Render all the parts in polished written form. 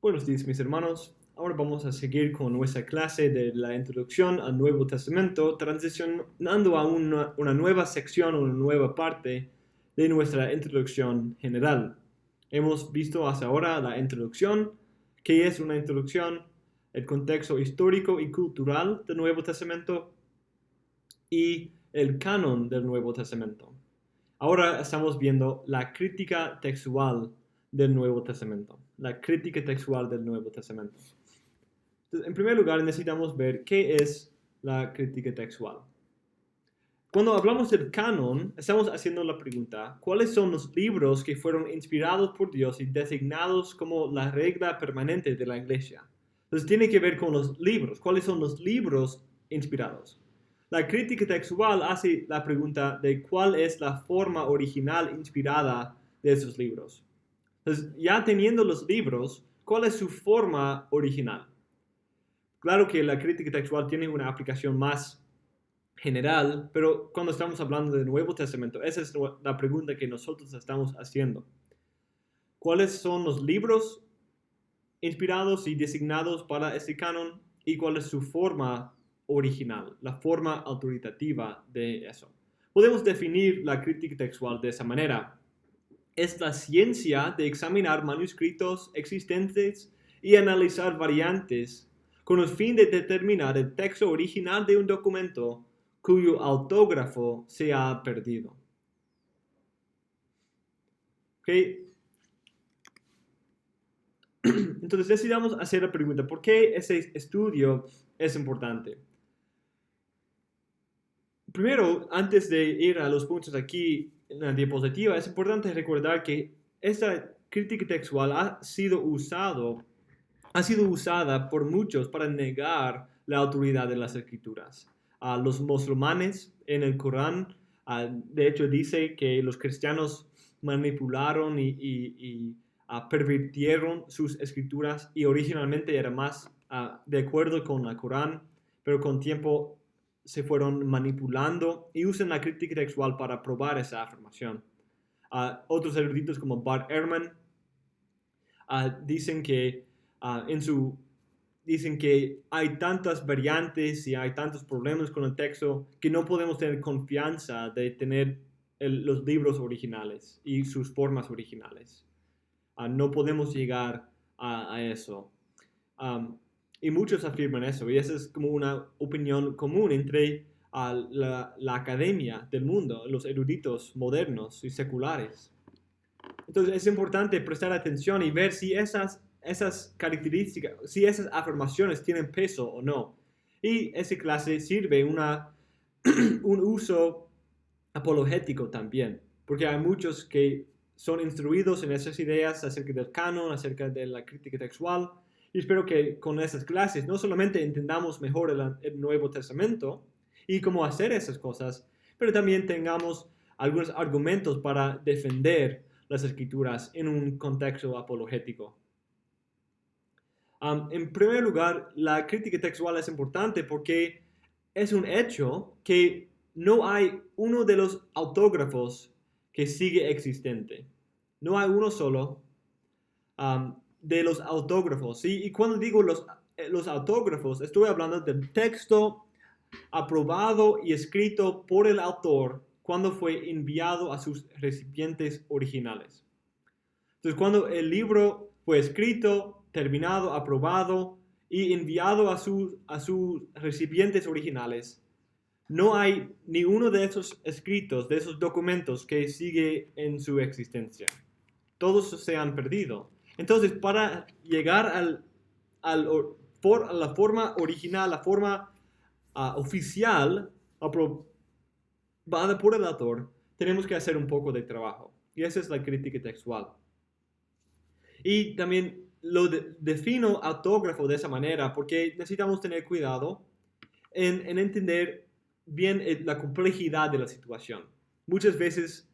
Buenos días, mis hermanos. Ahora vamos a seguir con nuestra clase de la introducción al Nuevo Testamento, transicionando a una nueva sección, una nueva parte de nuestra introducción general. Hemos visto hasta ahora la introducción, qué es una introducción, el contexto histórico y cultural del Nuevo Testamento y el canon del Nuevo Testamento. Ahora estamos viendo la crítica textual del Nuevo Testamento. La crítica textual del Nuevo Testamento. Entonces, en primer lugar, necesitamos ver qué es la crítica textual. Cuando hablamos del canon, estamos haciendo la pregunta, ¿cuáles son los libros que fueron inspirados por Dios y designados como la regla permanente de la iglesia? Entonces, tiene que ver con los libros. ¿Cuáles son los libros inspirados? La crítica textual hace la pregunta de cuál es la forma original inspirada de esos libros. Entonces, ya teniendo los libros, ¿cuál es su forma original? Claro que la crítica textual tiene una aplicación más general, pero cuando estamos hablando del Nuevo Testamento, esa es la pregunta que nosotros estamos haciendo. ¿Cuáles son los libros inspirados y designados para este canon y cuál es su forma original, la forma autoritativa de eso? Podemos definir la crítica textual de esa manera. Es la ciencia de examinar manuscritos existentes y analizar variantes con el fin de determinar el texto original de un documento cuyo autógrafo se ha perdido. ¿Okay? Entonces decidamos hacer la pregunta, ¿por qué ese estudio es importante? Primero, antes de ir a los puntos aquí en la diapositiva, es importante recordar que esta crítica textual ha sido usada por muchos para negar la autoridad de las escrituras. Los musulmanes en el Corán, de hecho, dice que los cristianos manipularon y pervirtieron sus escrituras y originalmente era más de acuerdo con el Corán, pero con tiempo se fueron manipulando y usan la crítica textual para probar esa afirmación. Otros eruditos como Bart Ehrman dicen que dicen que hay tantas variantes y hay tantos problemas con el texto que no podemos tener confianza de tener los libros originales y sus formas originales. No podemos llegar a eso. Y muchos afirman eso, y esa es como una opinión común entre la academia del mundo, los eruditos modernos y seculares. Entonces es importante prestar atención y ver si esas características, si esas afirmaciones tienen peso o no. Y esa clase sirve un uso apologético también, porque hay muchos que son instruidos en esas ideas acerca del canon, acerca de la crítica textual, y espero que con esas clases no solamente entendamos mejor el Nuevo Testamento y cómo hacer esas cosas, pero también tengamos algunos argumentos para defender las escrituras en un contexto apologético. En primer lugar, la crítica textual es importante porque es un hecho que no hay uno de los autógrafos que sigue existente. No hay uno solo de los autógrafos. ¿Sí? Y cuando digo los autógrafos, estoy hablando del texto aprobado y escrito por el autor cuando fue enviado a sus recipientes originales. Entonces, cuando el libro fue escrito, terminado, aprobado y enviado a sus recipientes originales, no hay ni uno de esos escritos, de esos documentos que sigue en su existencia. Todos se han perdido. Entonces, para llegar a la forma original, la forma oficial, aprobada por el autor, tenemos que hacer un poco de trabajo. Y esa es la crítica textual. Y también lo defino autógrafo de esa manera porque necesitamos tener cuidado en entender bien la complejidad de la situación. Muchas veces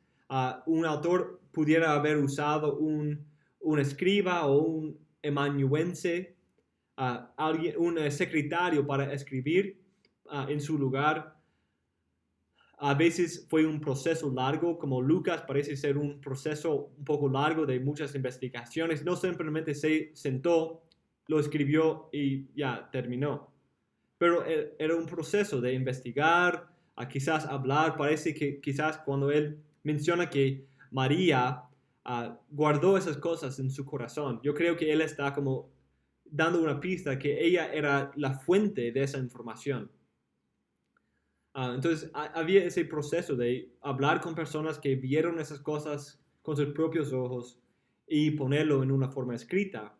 un autor pudiera haber usado un escriba o un amanuense, un secretario para escribir en su lugar. A veces fue un proceso largo, como Lucas parece ser un proceso un poco largo de muchas investigaciones. No simplemente se sentó, lo escribió y ya terminó. Pero era un proceso de investigar, a quizás hablar. Parece que quizás cuando él menciona que María guardó esas cosas en su corazón, yo creo que él está como dando una pista que ella era la fuente de esa información. Entonces había ese proceso de hablar con personas que vieron esas cosas con sus propios ojos y ponerlo en una forma escrita.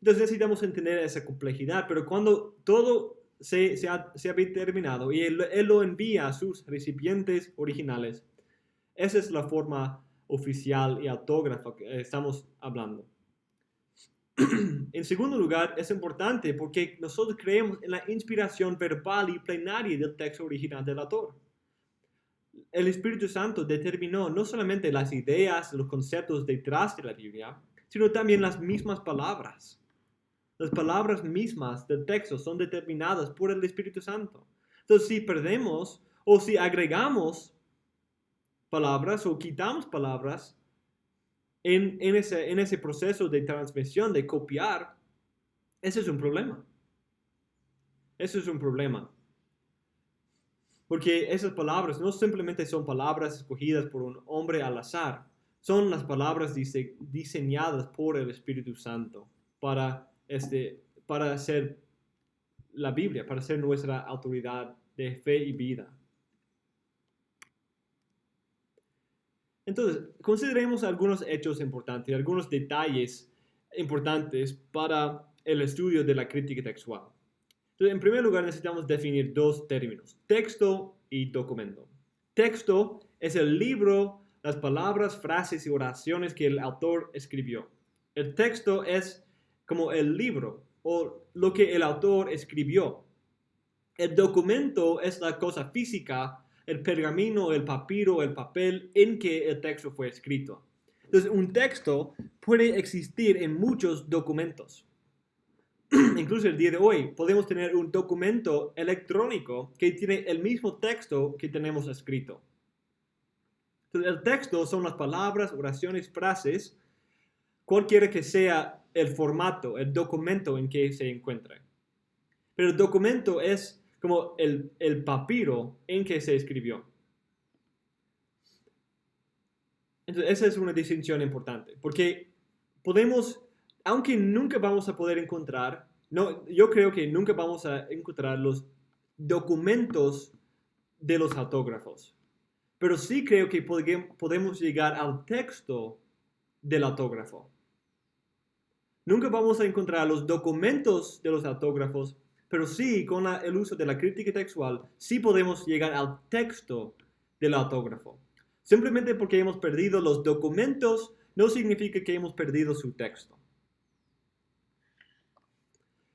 Entonces necesitamos entender esa complejidad, pero cuando todo se había terminado y él lo envía a sus recipientes originales, esa es la forma oficial y autógrafa que estamos hablando. En segundo lugar, es importante porque nosotros creemos en la inspiración verbal y plenaria del texto original del autor. El Espíritu Santo determinó no solamente las ideas, los conceptos detrás de la Biblia, sino también las mismas palabras. Las palabras mismas del texto son determinadas por el Espíritu Santo. Entonces, si perdemos o si agregamos palabras o quitamos palabras en ese proceso de transmisión, de copiar, ese es un problema. Eso es un problema. Porque esas palabras no simplemente son palabras escogidas por un hombre al azar, son las palabras diseñadas por el Espíritu Santo para ser la Biblia, para ser nuestra autoridad de fe y vida. Entonces, consideremos algunos hechos importantes, algunos detalles importantes para el estudio de la crítica textual. Entonces, en primer lugar, necesitamos definir dos términos, texto y documento. Texto es el libro, las palabras, frases y oraciones que el autor escribió. El texto es como el libro o lo que el autor escribió. El documento es la cosa física, el pergamino, el papiro, el papel en que el texto fue escrito. Entonces, un texto puede existir en muchos documentos. Incluso el día de hoy podemos tener un documento electrónico que tiene el mismo texto que tenemos escrito. Entonces, el texto son las palabras, oraciones, frases, cualquiera que sea el formato, el documento en que se encuentre. Pero el documento es como el papiro en que se escribió. Entonces, esa es una distinción importante, porque podemos, aunque nunca vamos a poder encontrar, yo creo que nunca vamos a encontrar los documentos de los autógrafos, pero sí creo que podemos llegar al texto del autógrafo. Nunca vamos a encontrar los documentos de los autógrafos, pero sí, con el uso de la crítica textual, sí podemos llegar al texto del autógrafo. Simplemente porque hemos perdido los documentos, no significa que hemos perdido su texto.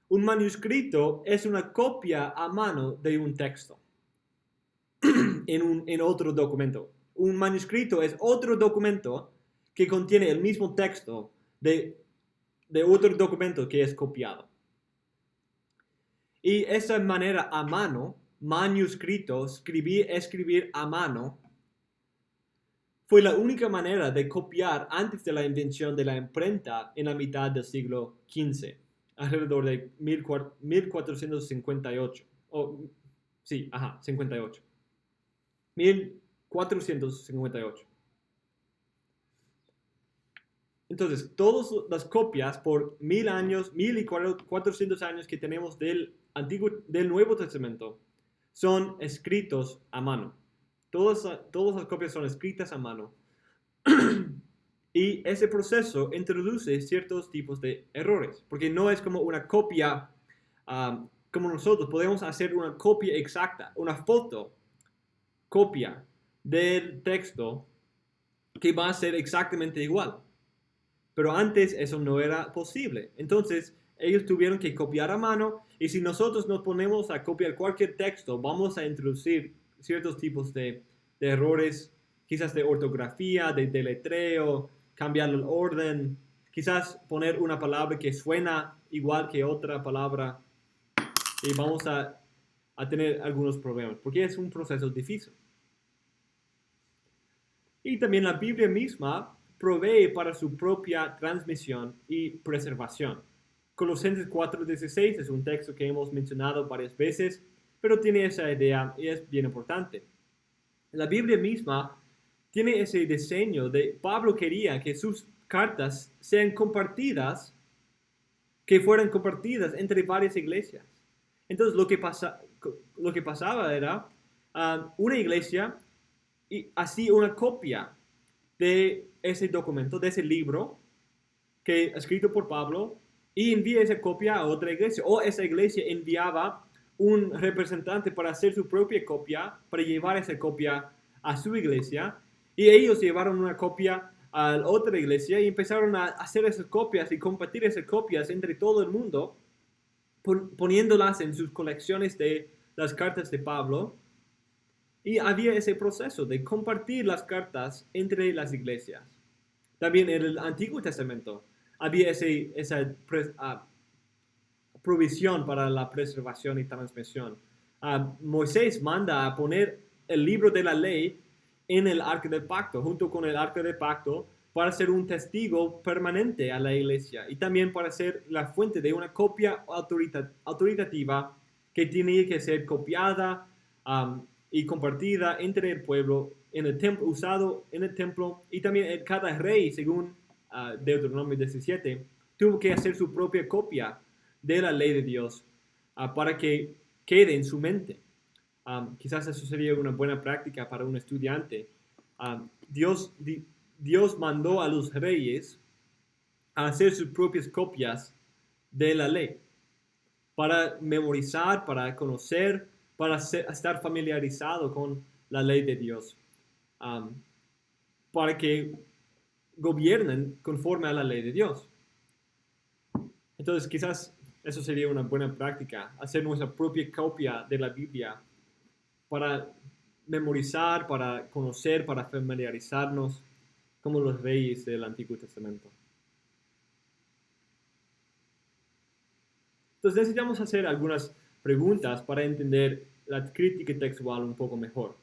Un manuscrito es una copia a mano de un texto en otro documento. Un manuscrito es otro documento que contiene el mismo texto de otro documento que es copiado. Y esa manera a mano, manuscrito, escribir a mano, fue la única manera de copiar antes de la invención de la imprenta en la mitad del siglo XV, alrededor de 1458. 58. 1458. Entonces, todas las copias por 1000 años, 1400 años que tenemos del Nuevo Testamento son escritos a mano. Todas las copias son escritas a mano. Y ese proceso introduce ciertos tipos de errores, porque no es como una copia, como nosotros podemos hacer una copia exacta, una fotocopia del texto que va a ser exactamente igual. Pero antes eso no era posible. Entonces, ellos tuvieron que copiar a mano, y si nosotros nos ponemos a copiar cualquier texto, vamos a introducir ciertos tipos de errores, quizás de ortografía, de deletreo, cambiar el orden, quizás poner una palabra que suena igual que otra palabra, y vamos a tener algunos problemas, porque es un proceso difícil. Y también la Biblia misma provee para su propia transmisión y preservación. Colosenses 4:16 es un texto que hemos mencionado varias veces, pero tiene esa idea y es bien importante. La Biblia misma tiene ese diseño de Pablo quería que sus cartas sean compartidas, que fueran compartidas entre varias iglesias. Entonces lo que pasaba era una iglesia y hacía una copia de ese documento, de ese libro que escrito por Pablo y envía esa copia a otra iglesia, o esa iglesia enviaba un representante para hacer su propia copia, para llevar esa copia a su iglesia, y ellos llevaron una copia a otra iglesia y empezaron a hacer esas copias y compartir esas copias entre todo el mundo, poniéndolas en sus colecciones de las cartas de Pablo. Y había ese proceso de compartir las cartas entre las iglesias. También en el Antiguo Testamento había esa provisión para la preservación y transmisión. Moisés manda a poner el libro de la ley en el arca del pacto, junto con el arca del pacto, para ser un testigo permanente a la iglesia y también para ser la fuente de una copia autoritativa que tenía que ser copiada y compartida entre el pueblo en el templo, usado en el templo, y también cada rey, según Deuteronomio 17, tuvo que hacer su propia copia de la ley de Dios para que quede en su mente. Quizás eso sería una buena práctica para un estudiante. Dios mandó a los reyes a hacer sus propias copias de la ley para memorizar, para conocer, para estar familiarizado con la ley de Dios, para que gobiernen conforme a la ley de Dios. Entonces, quizás eso sería una buena práctica, hacer nuestra propia copia de la Biblia para memorizar, para conocer, para familiarizarnos como los reyes del Antiguo Testamento. Entonces necesitamos hacer algunas preguntas para entender la crítica textual un poco mejor.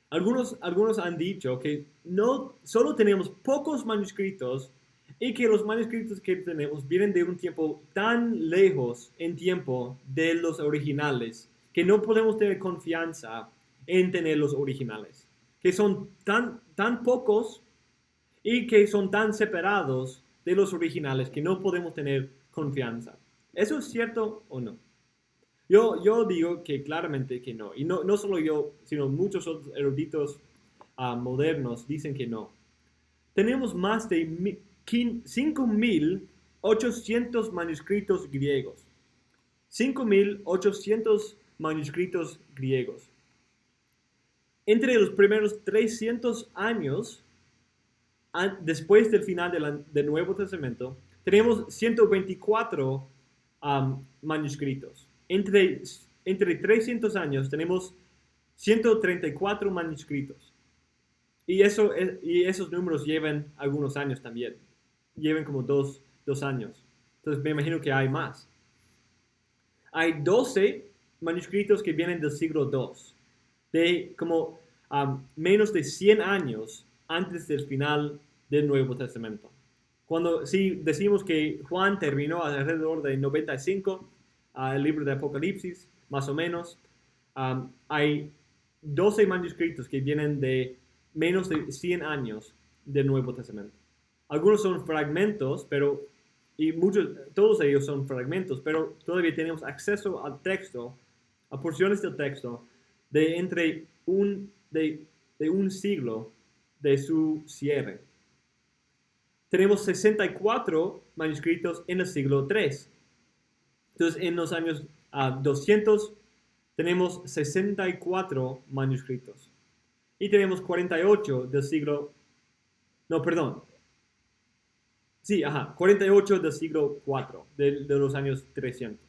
Algunos han dicho que no solo tenemos pocos manuscritos y que los manuscritos que tenemos vienen de un tiempo tan lejos en tiempo de los originales que no podemos tener confianza en tener los originales, que son tan pocos y que son tan separados de los originales que no podemos tener confianza. ¿Eso es cierto o no? Yo digo que claramente que no. Y no solo yo, sino muchos otros eruditos modernos dicen que no. Tenemos más de 5.800 manuscritos griegos. 5.800 manuscritos griegos. Entre los primeros 300 años, después del final del Nuevo Testamento, tenemos 124 manuscritos. Entre 300 años tenemos 134 manuscritos. Y esos números llevan algunos años también. Llevan como dos años. Entonces me imagino que hay más. Hay 12 manuscritos que vienen del siglo II, de como menos de 100 años antes del final del Nuevo Testamento. Cuando sí decimos que Juan terminó alrededor de 95, el libro de Apocalipsis, más o menos, hay 12 manuscritos que vienen de menos de 100 años del Nuevo Testamento. Algunos son fragmentos, todos ellos son fragmentos, pero todavía tenemos acceso al texto, a porciones del texto, de entre un siglo de su cierre. Tenemos 64 manuscritos en el siglo III. Entonces, en los años 200 tenemos 64 manuscritos. Y tenemos 48 del siglo... No, perdón. Sí, 48 del siglo IV, de los años 300.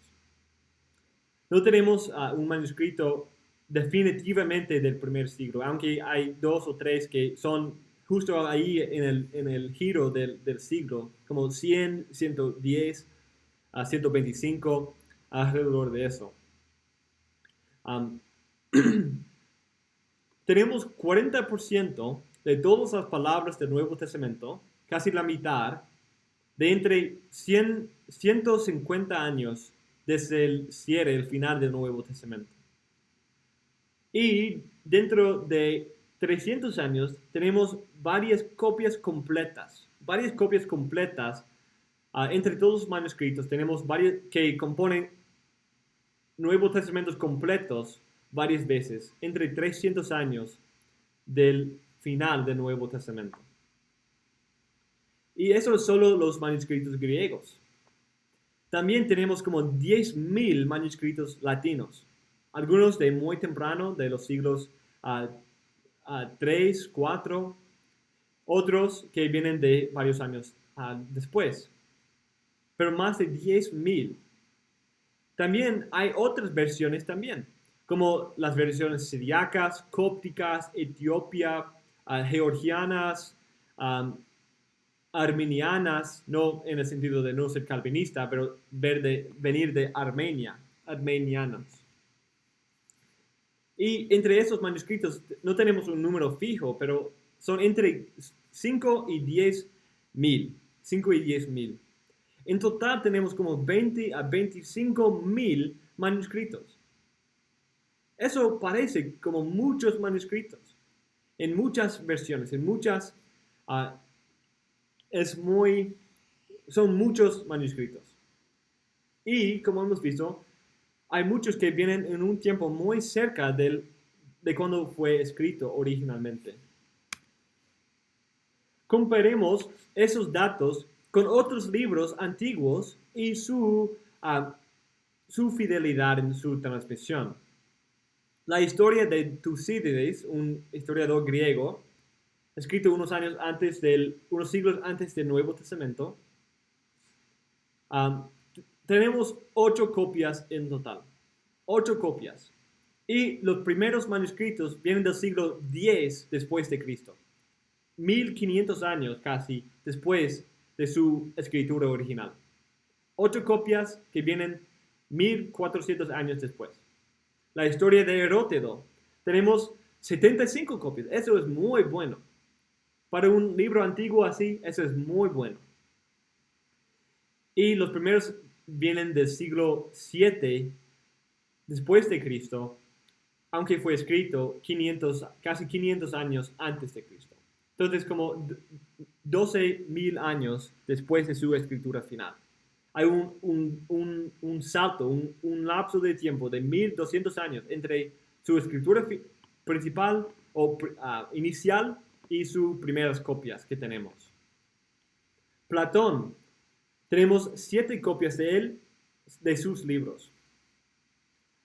No tenemos un manuscrito definitivamente del primer siglo, aunque hay 2 o 3 que son justo ahí en el giro del siglo, como 100, 110, 125, alrededor de eso. Tenemos 40% de todas las palabras del Nuevo Testamento, casi la mitad, de entre 150 años desde el cierre, el final del Nuevo Testamento. Y dentro de 300 años tenemos varias copias completas entre todos los manuscritos. Tenemos varios que componen Nuevos Testamentos completos varias veces, entre 300 años del final del Nuevo Testamento. Y eso es solo los manuscritos griegos. También tenemos como 10,000 manuscritos latinos, algunos de muy temprano, de los siglos 3, 4, otros que vienen de varios años después, pero más de 10,000. También hay otras versiones también, como las versiones siriacas, cópticas, etiopía, georgianas, arminianas, no en el sentido de no ser calvinista, pero venir de Armenia, armenianos. Y entre esos manuscritos no tenemos un número fijo, pero son entre 5 y 10,000. 5 y 10,000. En total tenemos como 20 a 25,000 manuscritos. Eso parece como muchos manuscritos, en muchas versiones, son muchos manuscritos. Y como hemos visto, hay muchos que vienen en un tiempo muy cerca de cuando fue escrito originalmente. Comparemos esos datos con otros libros antiguos y su fidelidad en su transmisión. La historia de Tucídides, un historiador griego, escrito unos siglos antes del Nuevo Testamento, tenemos 8 copias en total. 8 copias. Y los primeros manuscritos vienen del siglo X después de Cristo. 1500 años casi después de su escritura original. 8 copias que vienen 1400 años después. La historia de Heródoto. Tenemos 75 copias. Eso es muy bueno. Para un libro antiguo así, eso es muy bueno. Y los primeros vienen del siglo VII después de Cristo, aunque fue escrito casi 500 años antes de Cristo. Entonces, como 12,000 años después de su escritura final. Hay un salto, un lapso de tiempo de 1200 años entre su escritura principal o inicial y sus primeras copias que tenemos. Platón, tenemos 7 copias de él, de sus libros.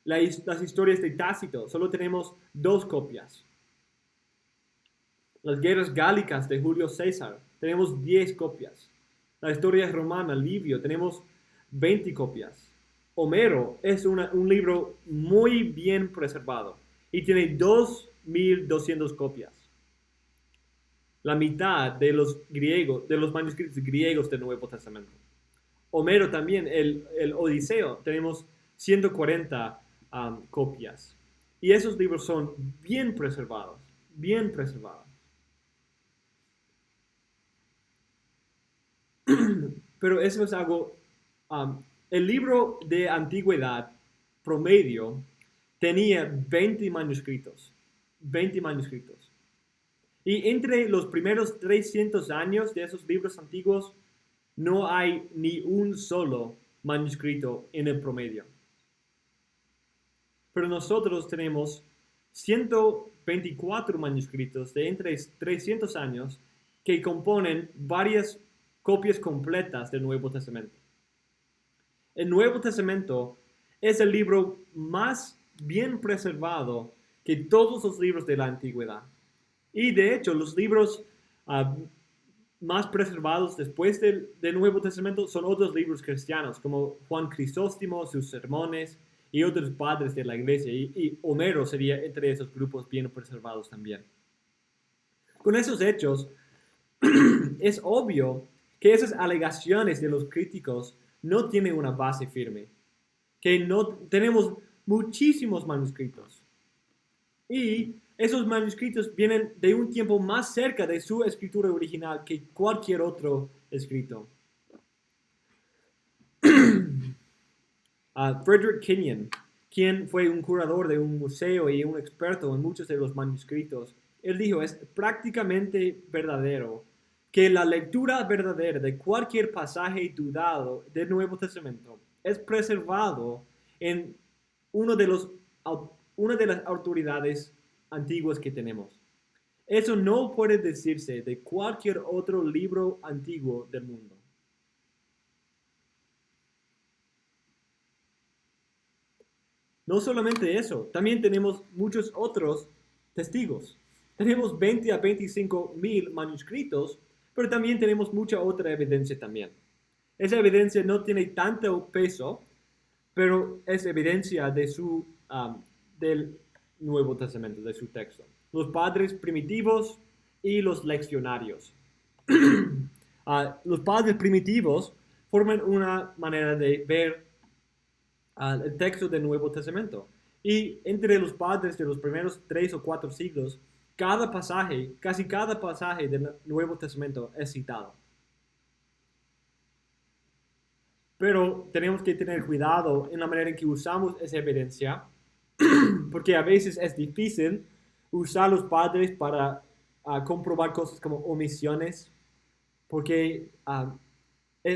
Las historias de Tácito, solo tenemos 2 copias. Las guerras gálicas de Julio César, tenemos 10 copias. La historia romana, Livio, tenemos 20 copias. Homero es un libro muy bien preservado y tiene 2,200 copias. La mitad de los manuscritos griegos del Nuevo Testamento. Homero también, el Odiseo, tenemos 140 copias. Y esos libros son bien preservados, bien preservados. Pero eso es algo, el libro de antigüedad promedio tenía 20 manuscritos. Y entre los primeros 300 años de esos libros antiguos, no hay ni un solo manuscrito en el promedio. Pero nosotros tenemos 124 manuscritos de entre 300 años que componen varias copias completas del Nuevo Testamento. El Nuevo Testamento es el libro más bien preservado que todos los libros de la antigüedad. Y de hecho, los libros más preservados después del Nuevo Testamento son otros libros cristianos, como Juan Crisóstomo, sus sermones y otros padres de la iglesia. Y Homero sería entre esos grupos bien preservados también. Con esos hechos, es obvio que esas alegaciones de los críticos no tienen una base firme, que no tenemos muchísimos manuscritos. Y esos manuscritos vienen de un tiempo más cerca de su escritura original que cualquier otro escrito. Frederick Kenyon, quien fue un curador de un museo y un experto en muchos de los manuscritos, él dijo, es prácticamente verdadero que la lectura verdadera de cualquier pasaje dudado del Nuevo Testamento es preservado en una de las autoridades antiguas que tenemos. Eso no puede decirse de cualquier otro libro antiguo del mundo. No solamente eso, también tenemos muchos otros testigos. Tenemos 20 a 25 mil manuscritos, pero también tenemos mucha otra evidencia también. Esa evidencia no tiene tanto peso, pero es evidencia del Nuevo Testamento, de su texto. Los padres primitivos y los leccionarios. Los padres primitivos forman una manera de ver el texto del Nuevo Testamento. Y entre los padres de los primeros 3 o 4 siglos, casi cada pasaje del Nuevo Testamento es citado. Pero tenemos que tener cuidado en la manera en que usamos esa evidencia, porque a veces es difícil usar los padres para comprobar cosas como omisiones, porque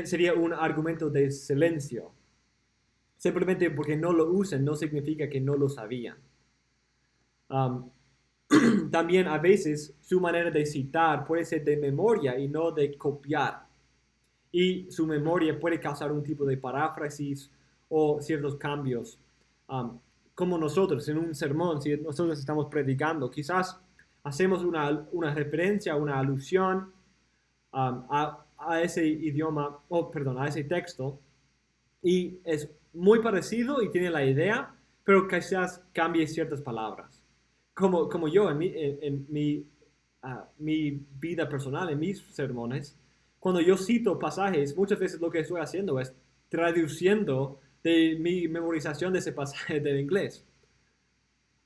sería un argumento de silencio. Simplemente porque no lo usan no significa que no lo sabían. También a veces su manera de citar puede ser de memoria y no de copiar. Y su memoria puede causar un tipo de paráfrasis o ciertos cambios. Como nosotros en un sermón, si nosotros estamos predicando, quizás hacemos una referencia, una alusión a ese idioma, a ese texto, y es muy parecido y tiene la idea, pero quizás cambie ciertas palabras. Como yo en mi vida personal, en mis sermones, cuando yo cito pasajes, muchas veces lo que estoy haciendo es traduciendo de mi memorización de ese pasaje del inglés.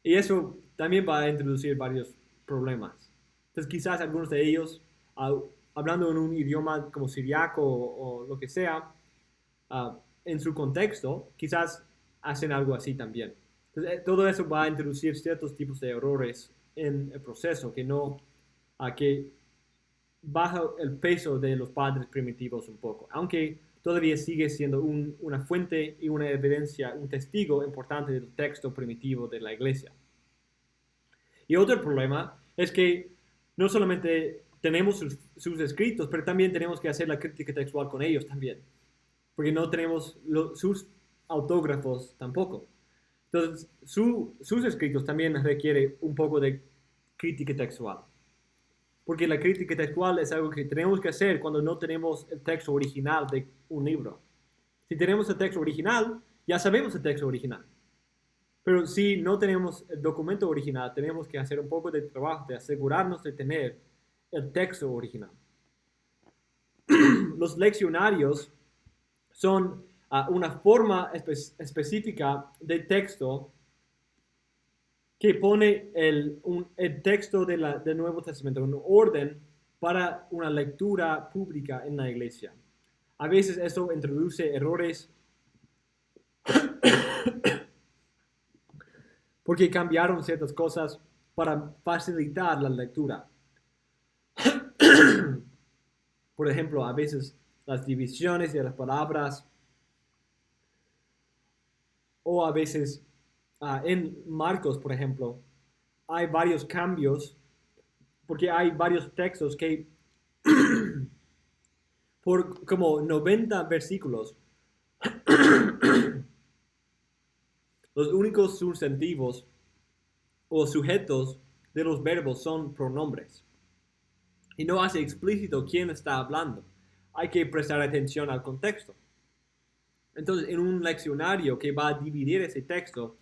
Y eso también va a introducir varios problemas. Entonces quizás algunos de ellos, hablando en un idioma como siriaco o lo que sea, en su contexto, quizás hacen algo así también. Entonces, todo eso va a introducir ciertos tipos de errores en el proceso que baja el peso de los padres primitivos un poco, aunque todavía sigue siendo una fuente y una evidencia, un testigo importante del texto primitivo de la iglesia. Y otro problema es que no solamente tenemos sus escritos, pero también tenemos que hacer la crítica textual con ellos también, porque no tenemos sus autógrafos tampoco. Entonces, sus escritos también requiere un poco de crítica textual. Porque la crítica textual es algo que tenemos que hacer cuando no tenemos el texto original de un libro. Si tenemos el texto original, ya sabemos el texto original. Pero si no tenemos el documento original, tenemos que hacer un poco de trabajo de asegurarnos de tener el texto original. Los leccionarios son una forma específica de texto que pone el texto del Nuevo Testamento en orden para una lectura pública en la iglesia. A veces eso introduce errores porque cambiaron ciertas cosas para facilitar la lectura. Por ejemplo, a veces las divisiones de las palabras, o a veces en Marcos, por ejemplo, hay varios cambios porque hay varios textos que por como 90 versículos los únicos sustantivos o sujetos de los verbos son pronombres. Y no hace explícito quién está hablando. Hay que prestar atención al contexto. Entonces, en un leccionario que va a dividir ese texto,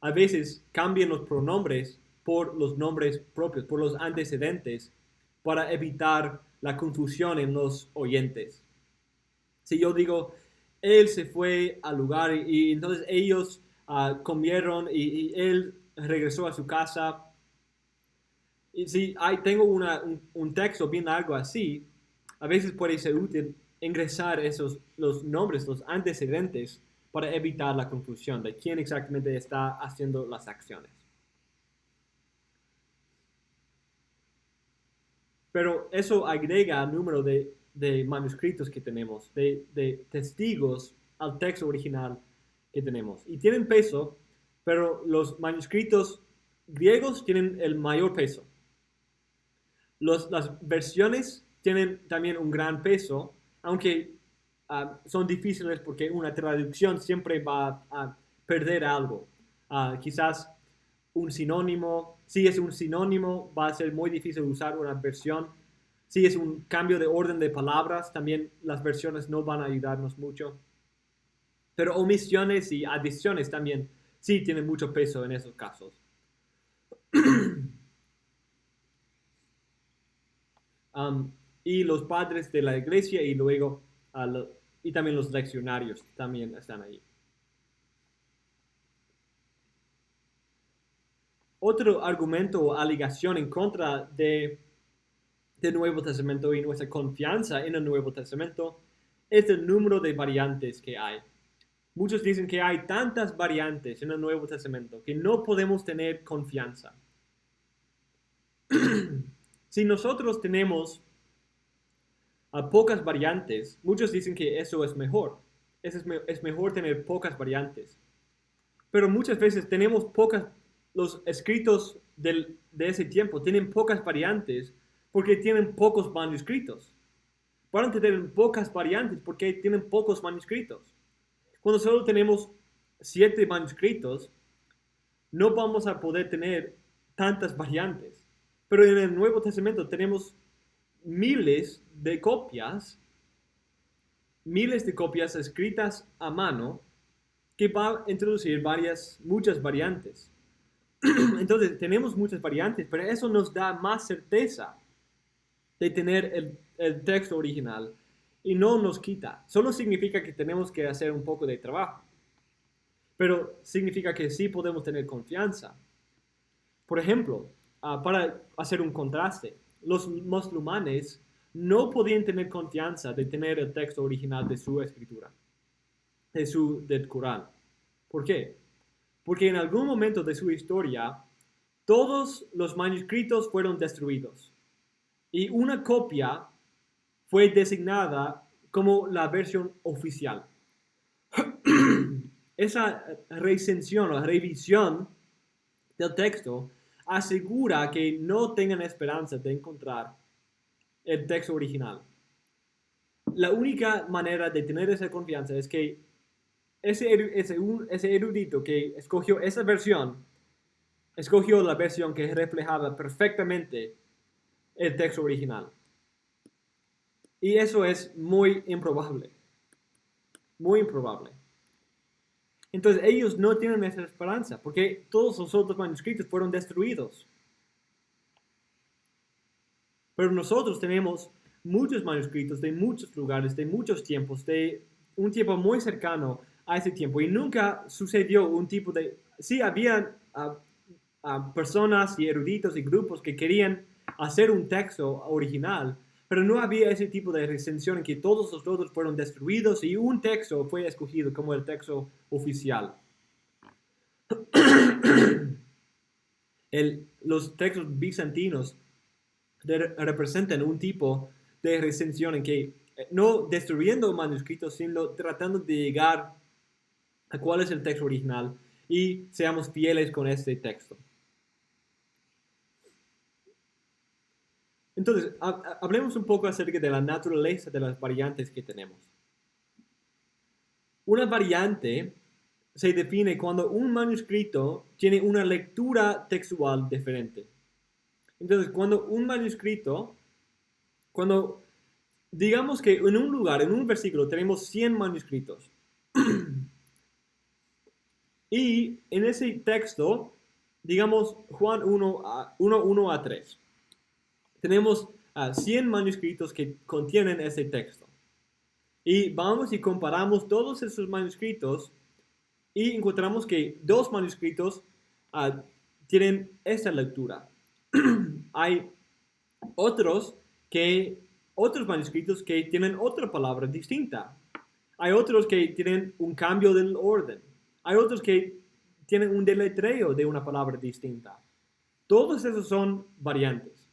a veces cambian los pronombres por los nombres propios, por los antecedentes, para evitar la confusión en los oyentes. Si yo digo, él se fue al lugar y entonces ellos comieron y él regresó a su casa, Y si tengo un texto bien largo así, a veces puede ser útil ingresar los nombres, los antecedentes, para evitar la confusión de quién exactamente está haciendo las acciones. Pero eso agrega al número de manuscritos que tenemos, de testigos al texto original que tenemos. Y tienen peso, pero los manuscritos griegos tienen el mayor peso. Las versiones tienen también un gran peso, aunque son difíciles porque una traducción siempre va a perder algo. Quizás un sinónimo, si es un sinónimo, va a ser muy difícil usar una versión. Si es un cambio de orden de palabras, también las versiones no van a ayudarnos mucho. Pero omisiones y adiciones también sí tienen mucho peso en esos casos. Y los padres de la iglesia y luego y también los leccionarios también están ahí. Otro argumento o alegación en contra del Nuevo Testamento y nuestra confianza en el Nuevo Testamento es el número de variantes que hay. Muchos dicen que hay tantas variantes en el Nuevo Testamento que no podemos tener confianza. Si nosotros tenemos pocas variantes, muchos dicen que eso es mejor. Es mejor tener pocas variantes. Pero muchas veces tenemos los escritos de ese tiempo tienen pocas variantes porque tienen pocos manuscritos. Van a tener pocas variantes porque tienen pocos manuscritos. Cuando solo tenemos 7 manuscritos, no vamos a poder tener tantas variantes. Pero en el Nuevo Testamento tenemos miles de copias escritas a mano que va a introducir muchas variantes. Entonces, tenemos muchas variantes, pero eso nos da más certeza de tener el texto original y no nos quita. Solo significa que tenemos que hacer un poco de trabajo, pero significa que sí podemos tener confianza. Por ejemplo, para hacer un contraste, los musulmanes no podían tener confianza de tener el texto original de su escritura, del Corán. ¿Por qué? Porque en algún momento de su historia, todos los manuscritos fueron destruidos y una copia fue designada como la versión oficial. Esa recensión o revisión del texto asegura que no tengan esperanza de encontrar el texto original. La única manera de tener esa confianza es que ese erudito que escogió esa versión, escogió la versión que reflejaba perfectamente el texto original. Y eso es muy improbable. Muy improbable. Entonces ellos no tienen esa esperanza porque todos los otros manuscritos fueron destruidos. Pero nosotros tenemos muchos manuscritos de muchos lugares, de muchos tiempos, de un tiempo muy cercano a ese tiempo. Y nunca sucedió un tipo de... Sí, habían personas y eruditos y grupos que querían hacer un texto original, pero no había ese tipo de recensión en que todos los otros fueron destruidos y un texto fue escogido como el texto oficial. Los textos bizantinos representan un tipo de recensión en que no destruyendo manuscritos, sino tratando de llegar a cuál es el texto original y seamos fieles con este texto. Entonces, hablemos un poco acerca de la naturaleza de las variantes que tenemos. Una variante se define cuando un manuscrito tiene una lectura textual diferente. Entonces, cuando un manuscrito, digamos que en un lugar, en un versículo, tenemos 100 manuscritos. Y en ese texto, digamos Juan 1 a 3. Tenemos 100 manuscritos que contienen ese texto. Y vamos y comparamos todos esos manuscritos y encontramos que 2 manuscritos tienen esta lectura. Hay otros manuscritos que tienen otra palabra distinta. Hay otros que tienen un cambio del orden. Hay otros que tienen un deletreo de una palabra distinta. Todos esos son variantes.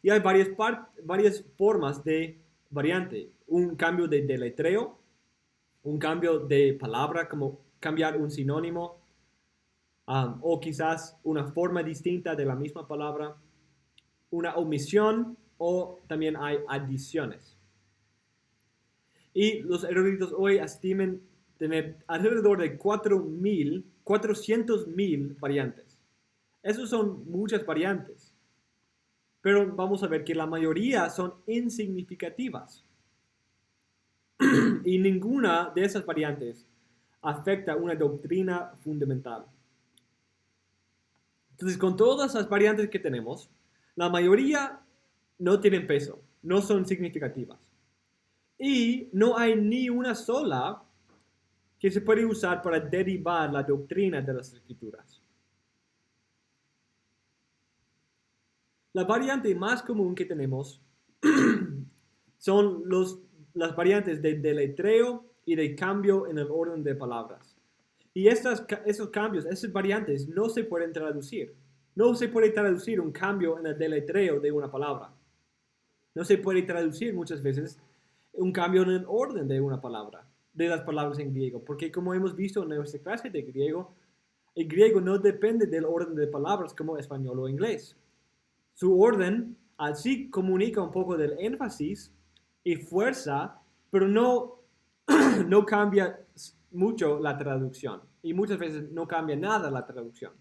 Y hay varias formas de variante. Un cambio de deletreo, un cambio de palabra, como cambiar un sinónimo, o quizás una forma distinta de la misma palabra, una omisión, o también hay adiciones. Y los eruditos hoy estiman tener alrededor de 400,000 variantes. Esos son muchas variantes, pero vamos a ver que la mayoría son insignificativas. Y ninguna de esas variantes afecta una doctrina fundamental. Entonces, con todas las variantes que tenemos, la mayoría no tienen peso, no son significativas. Y no hay ni una sola que se puede usar para derivar la doctrina de las Escrituras. La variante más común que tenemos son las variantes de deletreo y de cambio en el orden de palabras. Y esos cambios, esas variantes no se pueden traducir. No se puede traducir un cambio en el deletreo de una palabra. No se puede traducir muchas veces un cambio en el orden de una palabra, de las palabras en griego. Porque como hemos visto en nuestra clase de griego, el griego no depende del orden de palabras como español o inglés. Su orden así comunica un poco del énfasis y fuerza, pero no cambia mucho la traducción. Y muchas veces no cambia nada la traducción.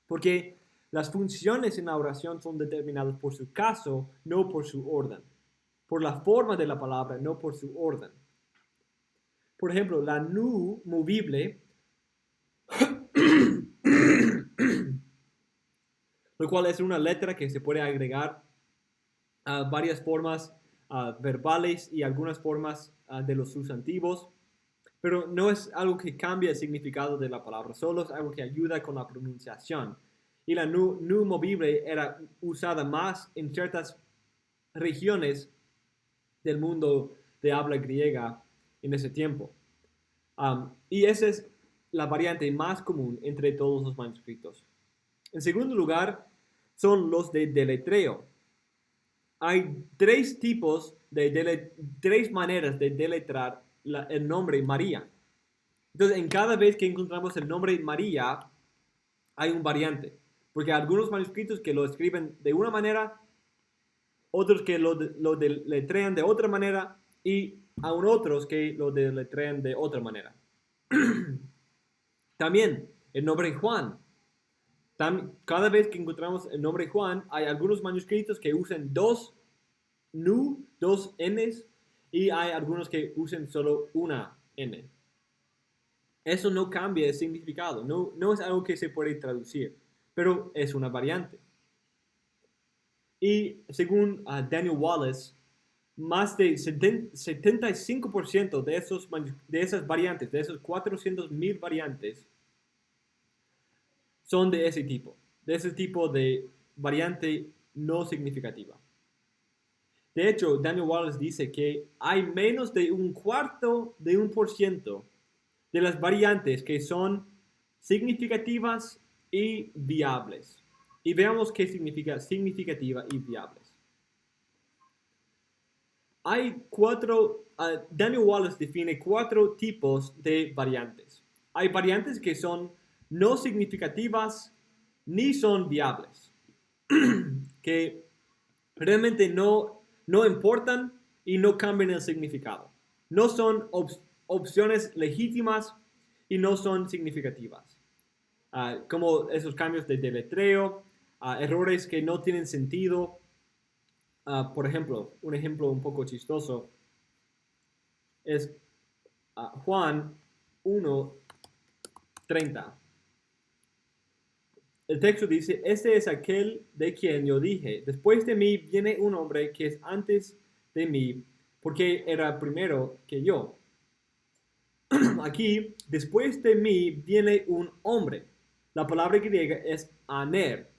Porque las funciones en la oración son determinadas por su caso, no por su orden. Por la forma de la palabra, no por su orden. Por ejemplo, la nu movible, lo cual es una letra que se puede agregar a varias formas verbales y algunas formas de los sustantivos, pero no es algo que cambie el significado de la palabra, solo es algo que ayuda con la pronunciación. Y la nu movible era usada más en ciertas regiones del mundo de habla griega en ese tiempo. Y esa es la variante más común entre todos los manuscritos. En segundo lugar, son los de deletreo. Hay tres maneras de deletrar el nombre María. Entonces, en cada vez que encontramos el nombre María, hay un variante. Porque hay algunos manuscritos que lo escriben de una manera, otros que lo deletrean de otra manera, y aún otros que lo deletrean de otra manera. También el nombre Juan. Cada vez que encontramos el nombre Juan, hay algunos manuscritos que usan dos Ns, y hay algunos que usan solo una N. Eso no cambia el significado, no es algo que se puede traducir, pero es una variante. Y según Daniel Wallace, más de 75% de esas variantes, de esos 400,000 variantes, son de ese tipo de variante no significativa. De hecho, Daniel Wallace dice que hay menos de 1/4% de las variantes que son significativas y viables. Y veamos qué significa significativa y viables. Daniel Wallace define 4 tipos de variantes. Hay variantes que son no significativas ni son viables, que realmente no importan y no cambian el significado. No son opciones legítimas y no son significativas. Como esos cambios de deletreo, errores que no tienen sentido. Por ejemplo, un ejemplo un poco chistoso es Juan 1:30. El texto dice: este es aquel de quien yo dije, después de mí viene un hombre que es antes de mí, porque era primero que yo. Aquí, después de mí viene un hombre. La palabra griega es aner.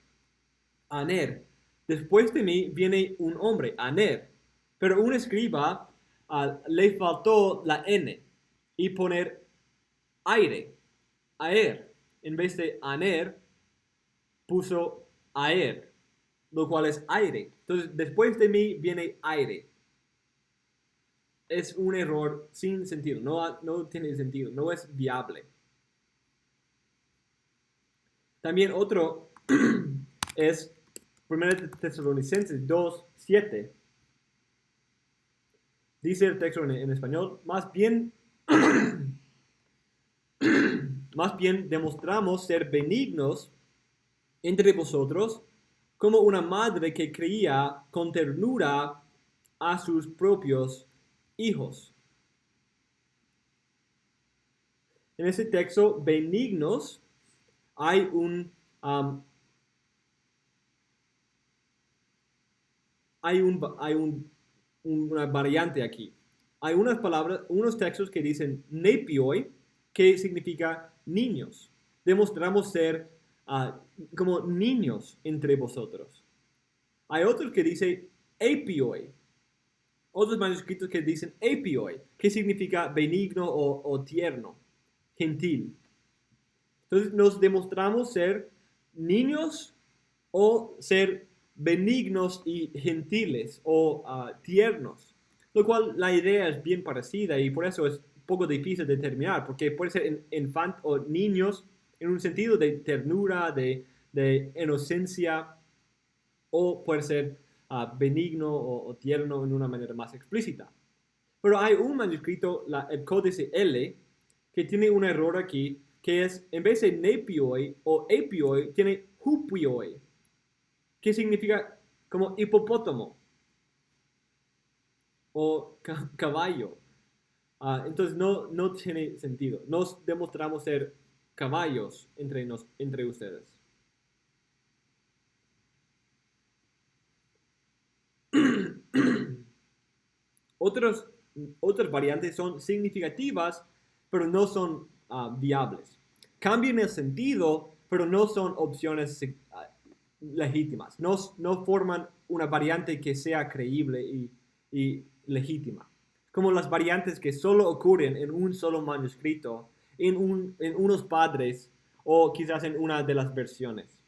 Aner. Después de mí viene un hombre, Aner. Pero un escriba le faltó la N y poner aire, aer. En vez de Aner, puso aer, lo cual es aire. Entonces, después de mí viene aire. Es un error sin sentido, no tiene sentido, no es viable. También otro es 1 Tesalonicenses 2:7. Dice el texto en español, más bien demostramos ser benignos entre vosotros como una madre que cría con ternura a sus propios hijos. En ese texto, benignos, hay um, una variante aquí. Hay unas palabras, unos textos que dicen nepioi, que significa niños. Demostramos ser como niños entre vosotros. Hay otros que dicen apioi. Otros manuscritos que dicen apioi, que significa benigno o tierno, gentil. Entonces nos demostramos ser niños o ser benignos y gentiles o tiernos, lo cual la idea es bien parecida y por eso es un poco difícil de determinar, porque puede ser infantes o niños en un sentido de ternura, de inocencia, o puede ser benigno o tierno en una manera más explícita. Pero hay un manuscrito, el Códice L, que tiene un error aquí, que es, en vez de nepioi o apioi, tiene hupioi, que significa como hipopótamo o caballo. Entonces no tiene sentido. Nos demostramos ser caballos entre ustedes. Otras variantes son significativas, pero no son viables. Cambian el sentido, pero no son opciones legítimas. No forman una variante que sea creíble y legítima. Como las variantes que solo ocurren en un solo manuscrito, en unos padres o quizás en una de las versiones.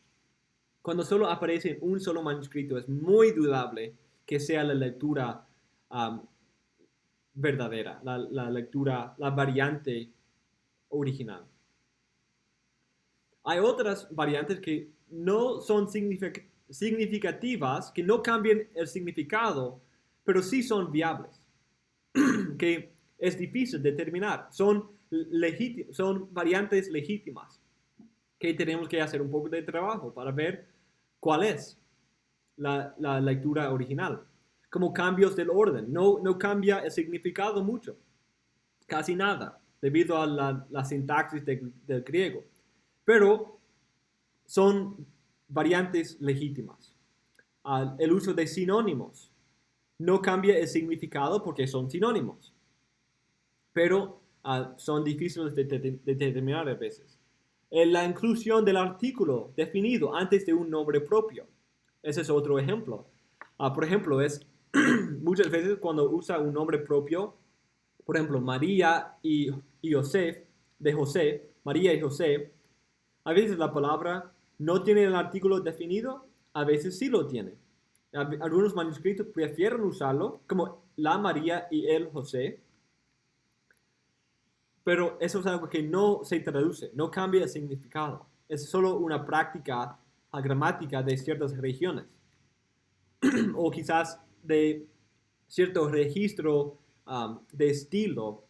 Cuando solo aparece en un solo manuscrito, es muy dudable que sea la lectura verdadera, la lectura, la variante original. Hay otras variantes que no son significativas, que no cambian el significado, pero sí son viables, que es difícil determinar. Son variantes legítimas, que tenemos que hacer un poco de trabajo para ver cuál es la lectura original. Como cambios del orden, no cambia el significado mucho, casi nada, debido a la sintaxis del griego. Pero son variantes legítimas. El uso de sinónimos no cambia el significado porque son sinónimos, pero son difíciles de determinar a veces. La inclusión del artículo definido antes de un nombre propio. Ese es otro ejemplo. Por ejemplo, es muchas veces cuando usa un nombre propio, por ejemplo, María y José, de José, María y José, a veces la palabra no tiene el artículo definido, a veces sí lo tiene. Algunos manuscritos prefieren usarlo como la María y el José, pero eso es algo que no se traduce, no cambia el significado. Es solo una práctica gramática de ciertas regiones o quizás de cierto registro de estilo,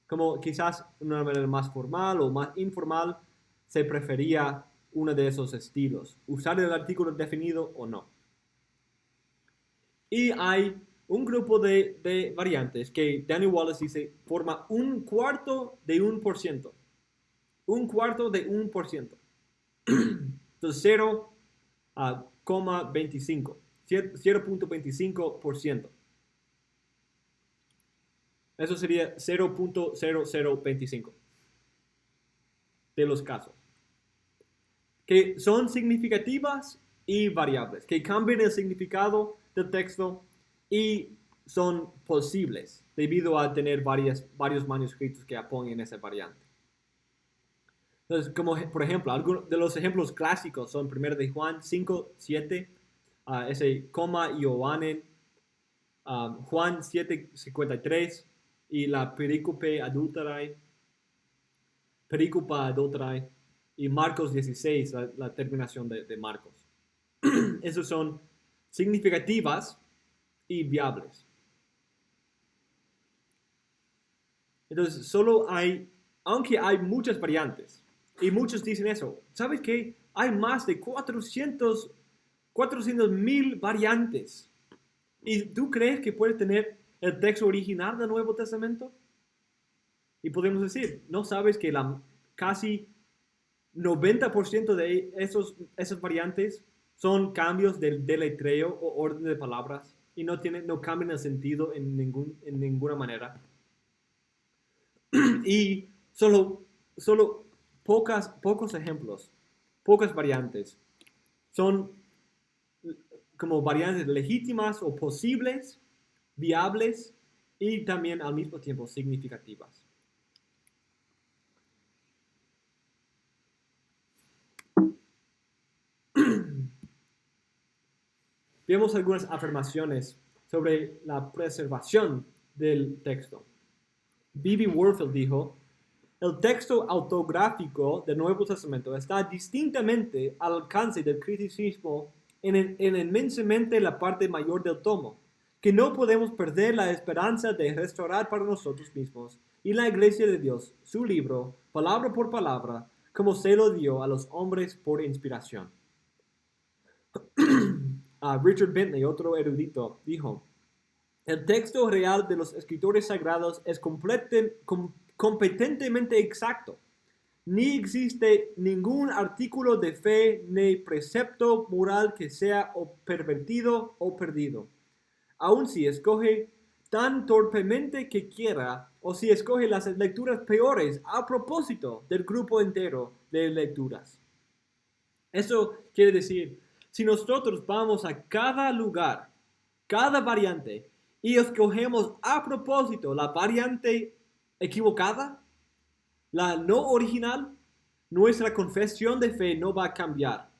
como quizás de una manera más formal o más informal se prefería uno de esos estilos, usar el artículo definido o no. Y hay un grupo de variantes que Daniel Wallace dice forma 1/4%. 1/4%. Entonces 0,25%. Eso sería 0.0025 de los casos. Que son significativas, y variables, que cambian el significado del texto y son posibles debido a tener varios manuscritos que apoyen esa variante. Entonces, como por ejemplo, algunos de los ejemplos clásicos son 1 de Juan 5, 7, ese coma Ioanne, Juan 7, 53 y la pericopa adulterae y Marcos 16, la terminación de Marcos. Esos son significativas y viables. Entonces, aunque hay muchas variantes, y muchos dicen eso, ¿sabes qué? Hay más de 400,000 variantes. ¿Y tú crees que puedes tener el texto original del Nuevo Testamento? Y podemos decir, ¿no sabes que casi 90% de esas variantes son cambios del deletreo o orden de palabras y no cambian el sentido en ninguna manera? Y solo pocos ejemplos, pocas variantes son como variantes legítimas o posibles, viables y también al mismo tiempo significativas. Vemos algunas afirmaciones sobre la preservación del texto. B.B. Warfield dijo, el texto autográfico del Nuevo Testamento está distintamente al alcance del criticismo en inmensamente la parte mayor del tomo, que no podemos perder la esperanza de restaurar para nosotros mismos y la Iglesia de Dios su libro, palabra por palabra, como se lo dio a los hombres por inspiración. Richard Bentley, otro erudito, dijo, el texto real de los escritores sagrados es competentemente exacto. Ni existe ningún artículo de fe ni precepto moral que sea pervertido o perdido. Aun si escoge tan torpemente que quiera, o si escoge las lecturas peores a propósito del grupo entero de lecturas. Eso quiere decir, si nosotros vamos a cada lugar, cada variante, y escogemos a propósito la variante equivocada, la no original, nuestra confesión de fe no va a cambiar.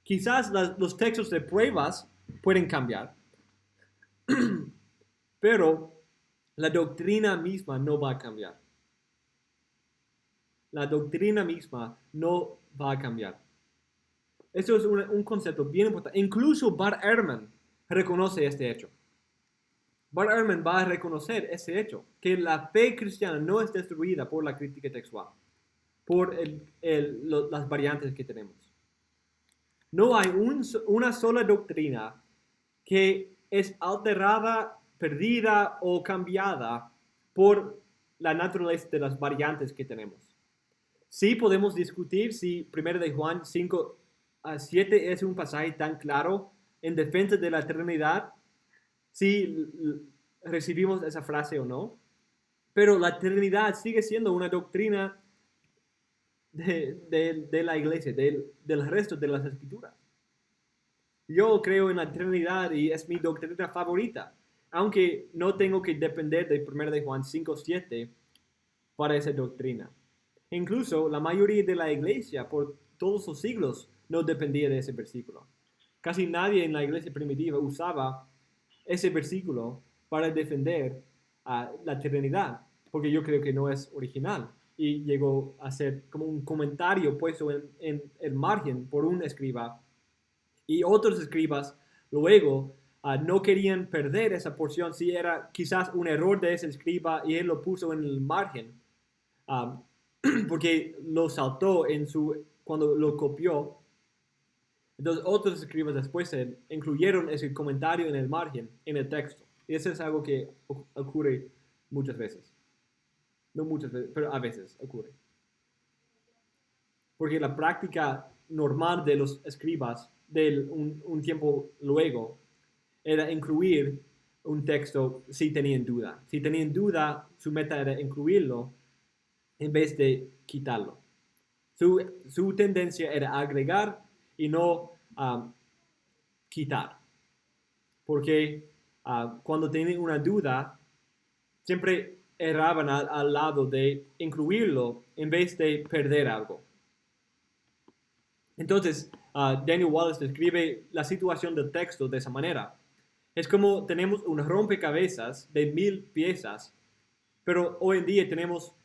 Quizás los textos de pruebas pueden cambiar, pero la doctrina misma no va a cambiar. La doctrina misma no va a cambiar. Esto es un concepto bien importante. Incluso Bart Ehrman reconoce este hecho. Bart Ehrman va a reconocer ese hecho, que la fe cristiana no es destruida por la crítica textual, por las variantes que tenemos. No hay una sola doctrina que es alterada, perdida o cambiada por la naturaleza de las variantes que tenemos. Sí podemos discutir si 1 de Juan 5 a 7 es un pasaje tan claro en defensa de la Trinidad, si recibimos esa frase o no, pero la Trinidad sigue siendo una doctrina de la iglesia, del resto de las escrituras. Yo creo en la Trinidad y es mi doctrina favorita, aunque no tengo que depender de 1 de Juan 5, 7 para esa doctrina. Incluso la mayoría de la iglesia por todos los siglos no dependía de ese versículo. Casi nadie en la iglesia primitiva usaba ese versículo para defender a la Trinidad, porque yo creo que no es original y llegó a ser como un comentario puesto en el margen por un escriba, y otros escribas luego no querían perder esa porción si era quizás un error de ese escriba y él lo puso en el margen, porque lo saltó cuando lo copió. Entonces otros escribas después incluyeron ese comentario en el margen, en el texto. Y eso es algo que ocurre muchas veces. No muchas veces, pero a veces ocurre. Porque la práctica normal de los escribas de un tiempo luego era incluir un texto si tenían duda. Si tenían duda, su meta era incluirlo en vez de quitarlo. Su tendencia era agregar y no quitar. Porque cuando tenían una duda, siempre erraban al lado de incluirlo en vez de perder algo. Entonces, Daniel Wallace describe la situación del texto de esa manera. Es como tenemos un rompecabezas de 1000 piezas, pero hoy en día tenemos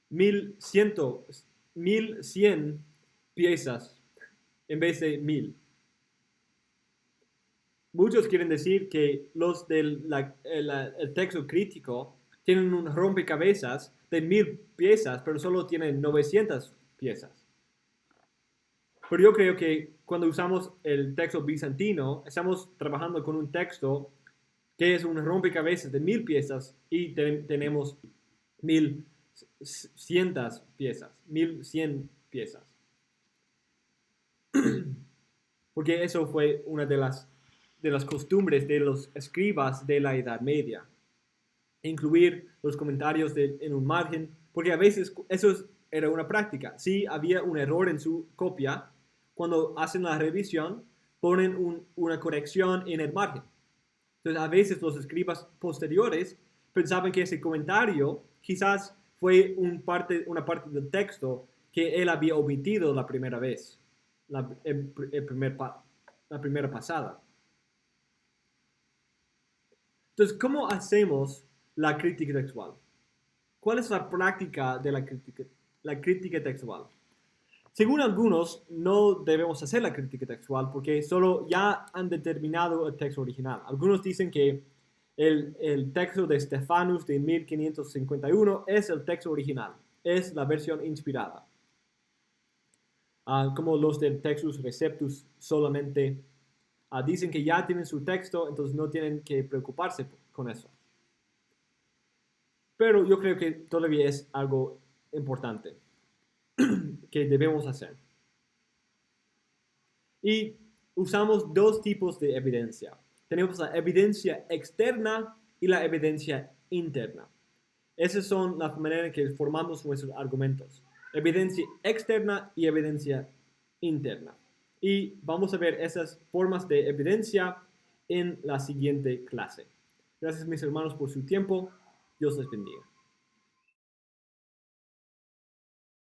1100 piezas en vez de 1000. Muchos quieren decir que los del el texto crítico tienen un rompecabezas de 1000 piezas, pero solo tienen 900 piezas. Pero yo creo que cuando usamos el texto bizantino, estamos trabajando con un texto que es un rompecabezas de 1000 piezas y tenemos 1100 piezas, 1100 piezas. Porque eso fue una de las costumbres de los escribas de la Edad Media. Incluir los comentarios en un margen, porque a veces eso era una práctica. Si había un error en su copia, cuando hacen la revisión, ponen una corrección en el margen. Entonces, a veces los escribas posteriores pensaban que ese comentario quizás fue una parte del texto que él había omitido la primera vez, la primera pasada. Entonces, ¿cómo hacemos la crítica textual? ¿Cuál es la práctica de la crítica textual? Según algunos, no debemos hacer la crítica textual porque solo ya han determinado el texto original. Algunos dicen que el texto de Stephanus de 1551 es el texto original, es la versión inspirada. Como los del Textus Receptus solamente dicen que ya tienen su texto, entonces no tienen que preocuparse con eso. Pero yo creo que todavía es algo importante que debemos hacer. Y usamos dos tipos de evidencia. Tenemos la evidencia externa y la evidencia interna. Esas son las maneras en que formamos nuestros argumentos. Evidencia externa y evidencia interna. Y vamos a ver esas formas de evidencia en la siguiente clase. Gracias mis hermanos por su tiempo. Dios les bendiga.